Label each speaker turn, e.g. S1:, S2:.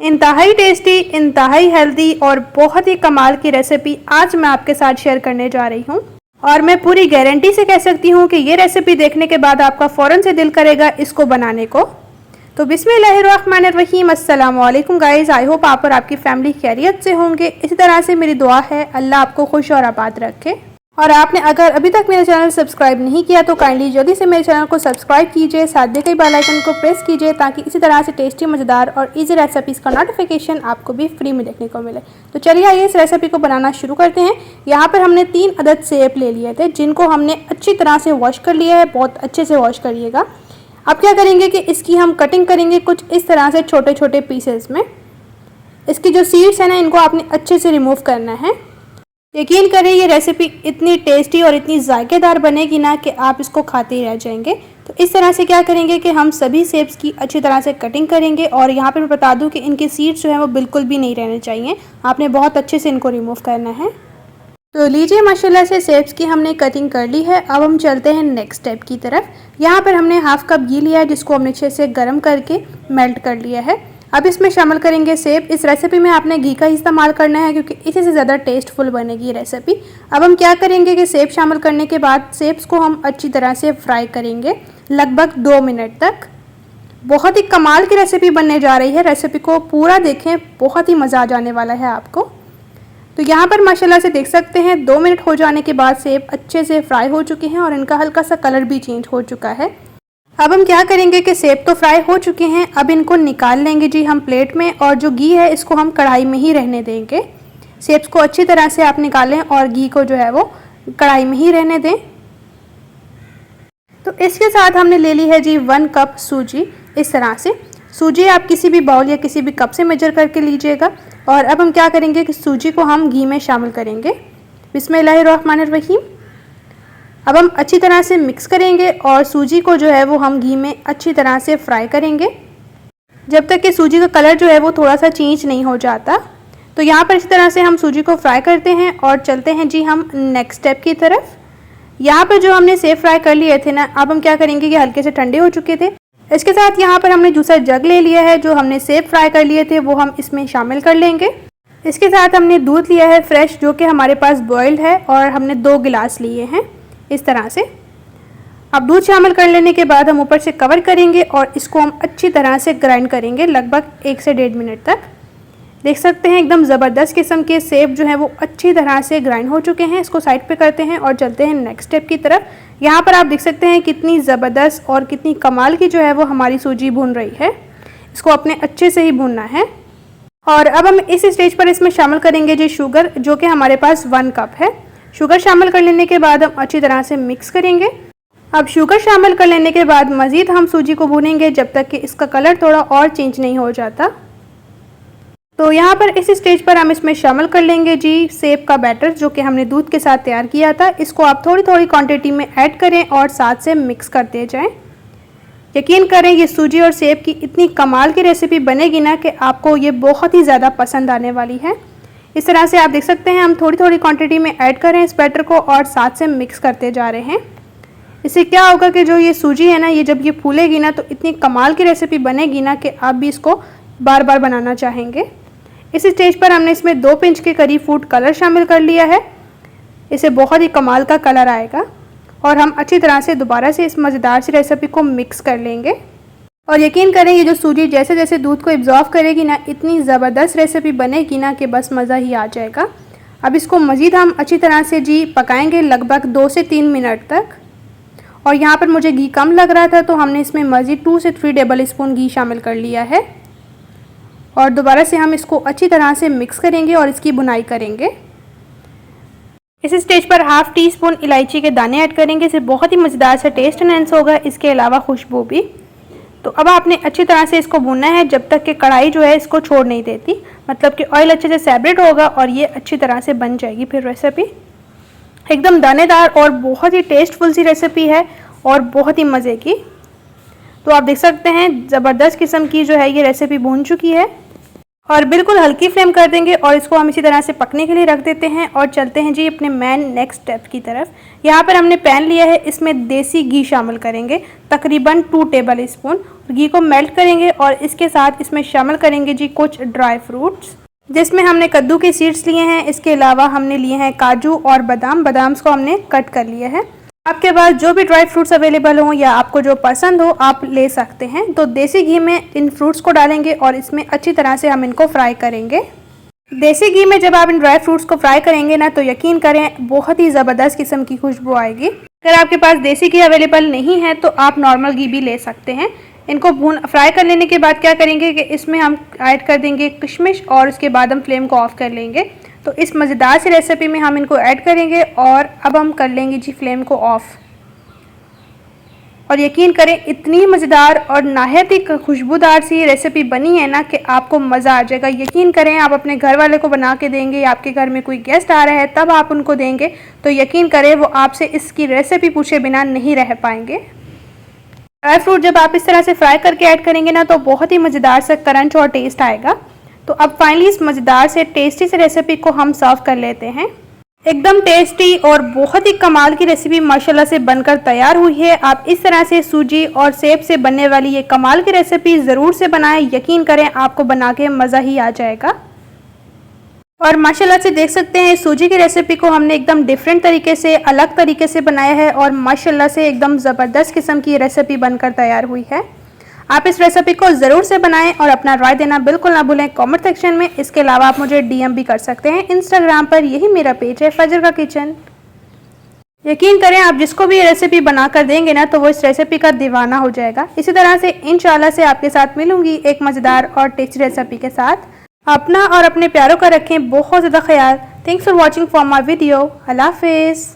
S1: इंतहाई टेस्टी, इंतहाई हेल्दी और बहुत ही कमाल की रेसिपी आज मैं आपके साथ शेयर करने जा रही हूँ। और मैं पूरी गारंटी से कह सकती हूँ कि ये रेसिपी देखने के बाद आपका फ़ौरन से दिल करेगा इसको बनाने को। तो बिस्मिल्लाहिर्रहमानिर्रहीम, अस्सलाम वालेकुम गाइस। आई होप आप और आपकी फैमिली खैरियत से होंगे। इसी तरह से मेरी दुआ है अल्लाह आपको खुश और आबाद रखे। और आपने अगर अभी तक मेरे चैनल सब्सक्राइब नहीं किया तो काइंडली जल्दी से मेरे चैनल को सब्सक्राइब कीजिए, साथ में कई बेल आइकन को प्रेस कीजिए ताकि इसी तरह से टेस्टी, मज़ेदार और इजी रेसिपीज़ का नोटिफिकेशन आपको भी फ्री में देखने को मिले। तो चलिए आइए इस रेसिपी को बनाना शुरू करते हैं। यहाँ पर हमने 3 अदद सेब ले लिए थे जिनको हमने अच्छी तरह से वॉश कर लिया है। बहुत अच्छे से वॉश करिएगा। अब क्या करेंगे कि इसकी हम कटिंग करेंगे कुछ इस तरह से छोटे छोटे पीसेस में। इसकी जो सीड्स हैं ना, इनको आपने अच्छे से रिमूव करना है। यकीन करें ये रेसिपी इतनी टेस्टी और इतनी जायकेदार बनेगी ना कि आप इसको खाते ही रह जाएंगे। तो इस तरह से क्या करेंगे कि हम सभी सेब्स की अच्छी तरह से कटिंग करेंगे। और यहाँ पर मैं बता दूँ कि इनके सीड्स जो है वो बिल्कुल भी नहीं रहने चाहिए, आपने बहुत अच्छे से इनको रिमूव करना है। तो लीजिए, माशाल्लाह से सेब्स की हमने कटिंग कर ली है। अब हम चलते हैं नेक्स्ट स्टेप की तरफ। यहाँ पर हमने हाफ कप घी लिया है जिसको हमने अच्छे से गर्म करके मेल्ट कर लिया है। अब इसमें शामिल करेंगे सेब। इस रेसिपी में आपने घी का इस्तेमाल करना है क्योंकि इसी से ज़्यादा टेस्टफुल बनेगी ये रेसिपी। अब हम क्या करेंगे कि सेब शामिल करने के बाद सेब्स को हम अच्छी तरह से फ्राई करेंगे लगभग 2 मिनट तक। बहुत ही कमाल की रेसिपी बनने जा रही है। रेसिपी को पूरा देखें, बहुत ही मज़ा आ जाने वाला है आपको। तो यहाँ पर माशाल्लाह से देख सकते हैं 2 मिनट हो जाने के बाद सेब अच्छे से फ्राई हो चुके हैं और इनका हल्का सा कलर भी चेंज हो चुका है। अब हम क्या करेंगे कि सेब तो फ्राई हो चुके हैं, अब इनको निकाल लेंगे जी हम प्लेट में। और जो घी है इसको हम कढ़ाई में ही रहने देंगे। सेब्स को अच्छी तरह से आप निकालें और घी को जो है वो कढ़ाई में ही रहने दें। तो इसके साथ हमने ले ली है जी 1 कप सूजी। इस तरह से सूजी आप किसी भी बाउल या किसी भी कप से मेजर करके लीजिएगा। और अब हम क्या करेंगे कि सूजी को हम घी में शामिल करेंगे। बिस्मिल्लाहिर्रहमानिर्रहीम। अब हम अच्छी तरह से मिक्स करेंगे और सूजी को जो है वो हम घी में अच्छी तरह से फ्राई करेंगे जब तक कि सूजी का कलर जो है वो थोड़ा सा चेंज नहीं हो जाता। तो यहाँ पर इसी तरह से हम सूजी को फ्राई करते हैं और चलते हैं जी हम नेक्स्ट स्टेप की तरफ। यहाँ पर जो हमने सेब फ्राई कर लिए थे ना, अब हम क्या करेंगे कि हल्के से ठंडे हो चुके थे। इसके साथ यहाँ पर हमने जूसर जग ले लिया है। जो हमने सेब फ्राई कर लिए थे वो हम इसमें शामिल कर लेंगे। इसके साथ हमने दूध लिया है फ्रेश, जो कि हमारे पास बॉइल्ड है, और हमने 2 गिलास लिए हैं इस तरह से। अब दूध शामिल कर लेने के बाद हम ऊपर से कवर करेंगे और इसको हम अच्छी तरह से ग्राइंड करेंगे लगभग 1 से 1.5 मिनट तक। देख सकते हैं एकदम ज़बरदस्त किस्म के सेब जो है वो अच्छी तरह से ग्राइंड हो चुके हैं। इसको साइड पे करते हैं और चलते हैं नेक्स्ट स्टेप की तरफ। यहाँ पर आप देख सकते हैं कितनी ज़बरदस्त और कितनी कमाल की जो है वो हमारी सूजी भून रही है। इसको अपने अच्छे से ही भूनना है। और अब हम इस स्टेज पर इसमें शामिल करेंगे जी शुगर, जो कि हमारे पास 1 कप है। शुगर शामिल कर लेने के बाद हम अच्छी तरह से मिक्स करेंगे। अब शुगर शामिल कर लेने के बाद मज़ीद हम सूजी को भूनेंगे जब तक कि इसका कलर थोड़ा और चेंज नहीं हो जाता। तो यहाँ पर इस स्टेज पर हम इसमें शामिल कर लेंगे जी सेब का बैटर, जो कि हमने दूध के साथ तैयार किया था। इसको आप थोड़ी थोड़ी क्वांटिटी में ऐड करें और साथ से मिक्स करते जाएं। यकीन करें ये सूजी और सेब की इतनी कमाल की रेसिपी बनेगी ना कि आपको ये बहुत ही ज़्यादा पसंद आने वाली है। इस तरह से आप देख सकते हैं हम थोड़ी थोड़ी क्वांटिटी में ऐड करें इस बैटर को और साथ से मिक्स करते जा रहे हैं। इससे क्या होगा कि जो ये सूजी है ना, ये जब ये फूलेगी ना तो इतनी कमाल की रेसिपी बनेगी ना कि आप भी इसको बार बार बनाना चाहेंगे। इस स्टेज पर हमने इसमें 2 पिंच के करीब फूड कलर शामिल कर लिया है। इससे बहुत ही कमाल का कलर आएगा। और हम अच्छी तरह से दोबारा से इस मज़ेदार सी रेसिपी को मिक्स कर लेंगे। और यकीन करें ये जो सूजी जैसे जैसे दूध को एब्जॉर्व करेगी ना, इतनी ज़बरदस्त रेसिपी बनेगी ना कि बस मज़ा ही आ जाएगा। अब इसको मज़ीद हम अच्छी तरह से जी पकाएंगे लगभग 2 से 3 मिनट तक। और यहाँ पर मुझे घी कम लग रहा था तो हमने इसमें मज़ीद 2 से 3 टेबल स्पून घी शामिल कर लिया है। और दोबारा से हम इसको अच्छी तरह से मिक्स करेंगे और इसकी बुनाई करेंगे। इस स्टेज पर हाफ़ टी स्पून इलायची के दाने ऐड करेंगे। इससे बहुत ही मज़ेदार सा टेस्ट एनहांस होगा, इसके अलावा खुशबू भी। तो अब आपने अच्छी तरह से इसको भूनना है जब तक कि कढ़ाई जो है इसको छोड़ नहीं देती, मतलब कि ऑयल अच्छे से सेपरेट होगा और ये अच्छी तरह से बन जाएगी। फिर रेसिपी एकदम दानेदार और बहुत ही टेस्टफुल सी रेसिपी है और बहुत ही मज़े की। तो आप देख सकते हैं ज़बरदस्त किस्म की जो है ये रेसिपी भून चुकी है। और बिल्कुल हल्की फ्लेम कर देंगे और इसको हम इसी तरह से पकने के लिए रख देते हैं और चलते हैं जी अपने मेन नेक्स्ट स्टेप की तरफ। यहाँ पर हमने पैन लिया है, इसमें देसी घी शामिल करेंगे, तकरीबन 2 टेबल स्पून। घी को मेल्ट करेंगे और इसके साथ इसमें शामिल करेंगे जी कुछ ड्राई फ्रूट्स, जिसमें हमने कद्दू के सीड्स लिए हैं। इसके अलावा हमने लिए हैं काजू और बादाम को हमने कट कर लिया है। आपके पास जो भी ड्राई फ्रूट्स अवेलेबल हो या आपको जो पसंद हो आप ले सकते हैं। तो देसी घी में इन फ्रूट्स को डालेंगे और इसमें अच्छी तरह से हम इनको फ्राई करेंगे। देसी घी में जब आप इन ड्राई फ्रूट्स को फ्राई करेंगे ना, तो यकीन करें बहुत ही ज़बरदस्त किस्म की खुशबू आएगी। अगर आपके पास देसी घी अवेलेबल नहीं है तो आप नॉर्मल घी भी ले सकते हैं। इनको फ्राई कर लेने के बाद क्या करेंगे कि इसमें हम ऐड कर देंगे किशमिश और उसके बाद हम फ्लेम को ऑफ कर लेंगे। तो इस मज़ेदार सी रेसिपी में हम इनको ऐड करेंगे और अब हम कर लेंगे जी फ्लेम को ऑफ़। और यकीन करें इतनी मज़ेदार और नहायत ही खुशबूदार सी रेसिपी बनी है ना कि आपको मज़ा आ जाएगा। यकीन करें आप अपने घर वाले को बना के देंगे या आपके घर में कोई गेस्ट आ रहा है तब आप उनको देंगे तो यकीन करें वो आपसे इसकी रेसिपी पूछे बिना नहीं रह पाएंगे। ड्राई फ्रूट जब आप इस तरह से फ्राई करके ऐड करेंगे ना तो बहुत ही मज़ेदार सा क्रंच और टेस्ट आएगा। तो अब फाइनली इस मज़ेदार से टेस्टी से रेसिपी को हम सर्व कर लेते हैं। एकदम टेस्टी और बहुत ही कमाल की रेसिपी माशाल्लाह से बनकर तैयार हुई है। आप इस तरह से सूजी और सेब से बनने वाली ये कमाल की रेसिपी ज़रूर से बनाएं। यकीन करें आपको बना के मज़ा ही आ जाएगा। और माशाल्लाह से देख सकते हैं सूजी की रेसिपी को हमने एकदम डिफरेंट तरीके से, अलग तरीके से बनाया है और माशाल्लाह से एकदम ज़बरदस्त किस्म की रेसिपी बनकर तैयार हुई है। आप इस रेसिपी को ज़रूर से बनाएं और अपना राय देना बिल्कुल ना भूलें कमेंट सेक्शन में। इसके अलावा आप मुझे डीएम भी कर सकते हैं इंस्टाग्राम पर, यही मेरा पेज है फजर का किचन। यकीन करें आप जिसको भी ये रेसिपी बना कर देंगे ना तो वो इस रेसिपी का दीवाना हो जाएगा। इसी तरह से इंशाल्लाह से आपके साथ मिलूंगी एक मज़ेदार और टेस्टी रेसिपी के साथ। अपना और अपने प्यारों का रखें बहुत ज़्यादा ख्याल। Thanks for watching for my video. अल्लाह हाफिज़।